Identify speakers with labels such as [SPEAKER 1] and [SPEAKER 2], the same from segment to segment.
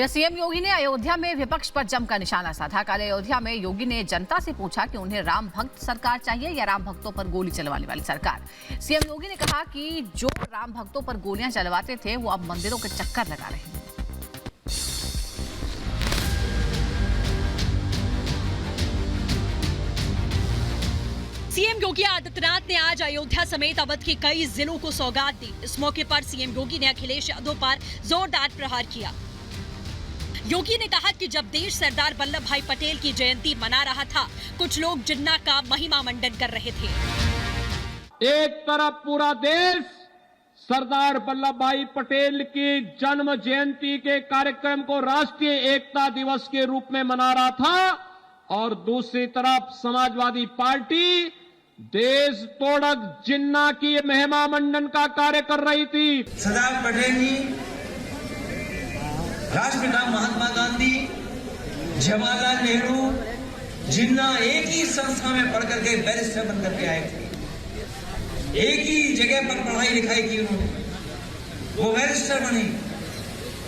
[SPEAKER 1] CM योगी ने अयोध्या में विपक्ष पर जमकर निशाना साधा। कल अयोध्या में योगी ने जनता से पूछा कि उन्हें राम भक्त सरकार चाहिए या राम भक्तों पर गोली चलवाने वाली सरकार। सीएम योगी ने कहा कि जो राम भक्तों पर गोलियां चलवाते थे वो अब मंदिरों के चक्कर लगा रहे हैं।
[SPEAKER 2] सीएम योगी आदित्यनाथ ने आज अयोध्या समेत अवध के कई जिलों को सौगात दी। इस मौके पर सीएम योगी ने अखिलेश यादव पर जोरदार प्रहार किया। योगी ने कहा कि जब देश सरदार वल्लभ भाई पटेल की जयंती मना रहा था, कुछ लोग जिन्ना का महिमा मंडन कर रहे थे।
[SPEAKER 3] एक तरफ पूरा देश सरदार वल्लभ भाई पटेल की जन्म जयंती के कार्यक्रम को राष्ट्रीय एकता दिवस के रूप में मना रहा था और दूसरी तरफ समाजवादी पार्टी देश तोड़क जिन्ना की महिमा मंडन का कार्य कर रही थी।
[SPEAKER 4] सरदार पटेल जी, राष्ट्रपिता महात्मा गांधी, जवाहरलाल नेहरू, जिन्ना एक ही संस्था में पढ़ करके बैरिस्टर बन करके आए थे। एक ही जगह पर पढ़ाई लिखाई की उन्होंने, वो बैरिस्टर बने,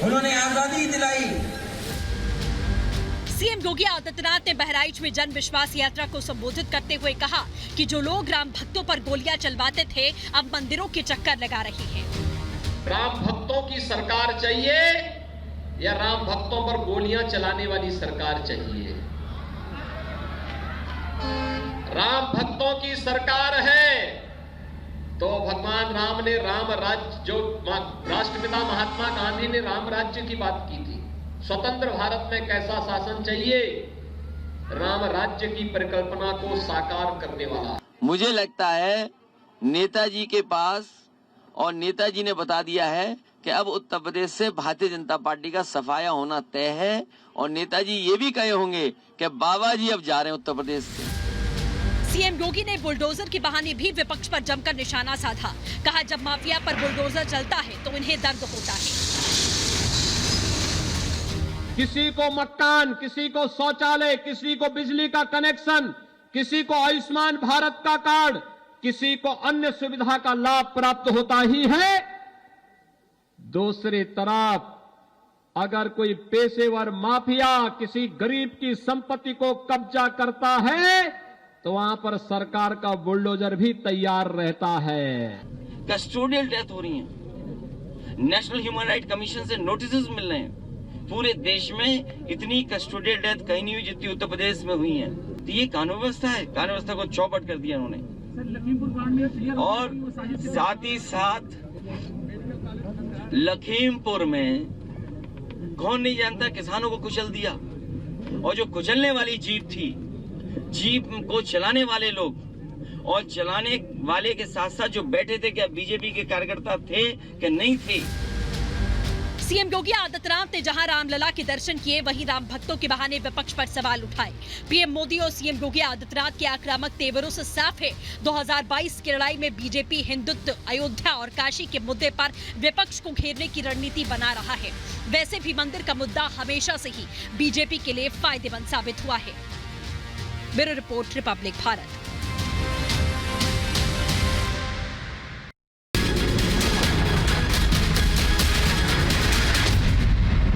[SPEAKER 4] उन्होंने आजादी दिलाई।
[SPEAKER 2] सीएम योगी आदित्यनाथ ने बहराइच में जन विश्वास यात्रा को संबोधित करते हुए कहा कि जो लोग राम भक्तों पर गोलियां चलवाते थे, अब मंदिरों के चक्कर लगा रहे हैं।
[SPEAKER 5] राम भक्तों की सरकार चाहिए या राम भक्तों पर गोलियां चलाने वाली सरकार चाहिए? राम भक्तों की सरकार है तो भगवान राम ने राम राज्य, जो राष्ट्रपिता महात्मा गांधी ने राम राज्य की बात की थी, स्वतंत्र भारत में कैसा शासन चाहिए? राम राज्य की परिकल्पना को साकार करने वाला।
[SPEAKER 6] मुझे लगता है नेताजी के पास, और नेताजी ने बता दिया है कि अब उत्तर प्रदेश से भारतीय जनता पार्टी का सफाया होना तय है, और नेताजी ये भी कहे होंगे कि बाबा जी अब जा रहे हैं उत्तर प्रदेश से।
[SPEAKER 2] सीएम योगी ने बुलडोजर के बहाने भी विपक्ष पर जमकर निशाना साधा। कहा जब माफिया पर बुलडोजर चलता है तो इन्हें दर्द होता है।
[SPEAKER 3] किसी को मकान, किसी को शौचालय, किसी को बिजली का कनेक्शन, किसी को आयुष्मान भारत का कार्ड, किसी को अन्य सुविधा का लाभ प्राप्त होता ही है। दूसरी तरफ अगर कोई पेशेवर माफिया किसी गरीब की संपत्ति को कब्जा करता है तो वहां पर सरकार का बुलडोजर भी तैयार रहता है।
[SPEAKER 7] कस्टोडियल डेथ हो रही है, नेशनल ह्यूमन राइट कमीशन से नोटिस मिल रहे हैं। पूरे देश में इतनी कस्टोडियल डेथ कहीं नहीं हुई जितनी उत्तर प्रदेश में हुई है। तो ये कानून व्यवस्था है, कानून व्यवस्था को चौपट कर दिया उन्होंने। और साथ ही साथ लखीमपुर में कौन नहीं जानता, किसानों को कुचल दिया, और जो कुचलने वाली जीप थी, जीप को चलाने वाले लोग और चलाने वाले के साथ साथ जो बैठे थे, क्या बीजेपी के कार्यकर्ता थे कि नहीं थे?
[SPEAKER 2] सीएम योगी आदित्यनाथ ने जहां रामलला के दर्शन किए, वहीं राम भक्तों के बहाने विपक्ष पर सवाल उठाए। पीएम मोदी और सीएम योगी आदित्यनाथ के आक्रामक तेवरों से साफ है 2022 की लड़ाई में बीजेपी हिंदुत्व, अयोध्या और काशी के मुद्दे पर विपक्ष को घेरने की रणनीति बना रहा है। वैसे भी मंदिर का मुद्दा हमेशा से ही बीजेपी के लिए फायदेमंद साबित हुआ है। Bureau report, Republic Bharat.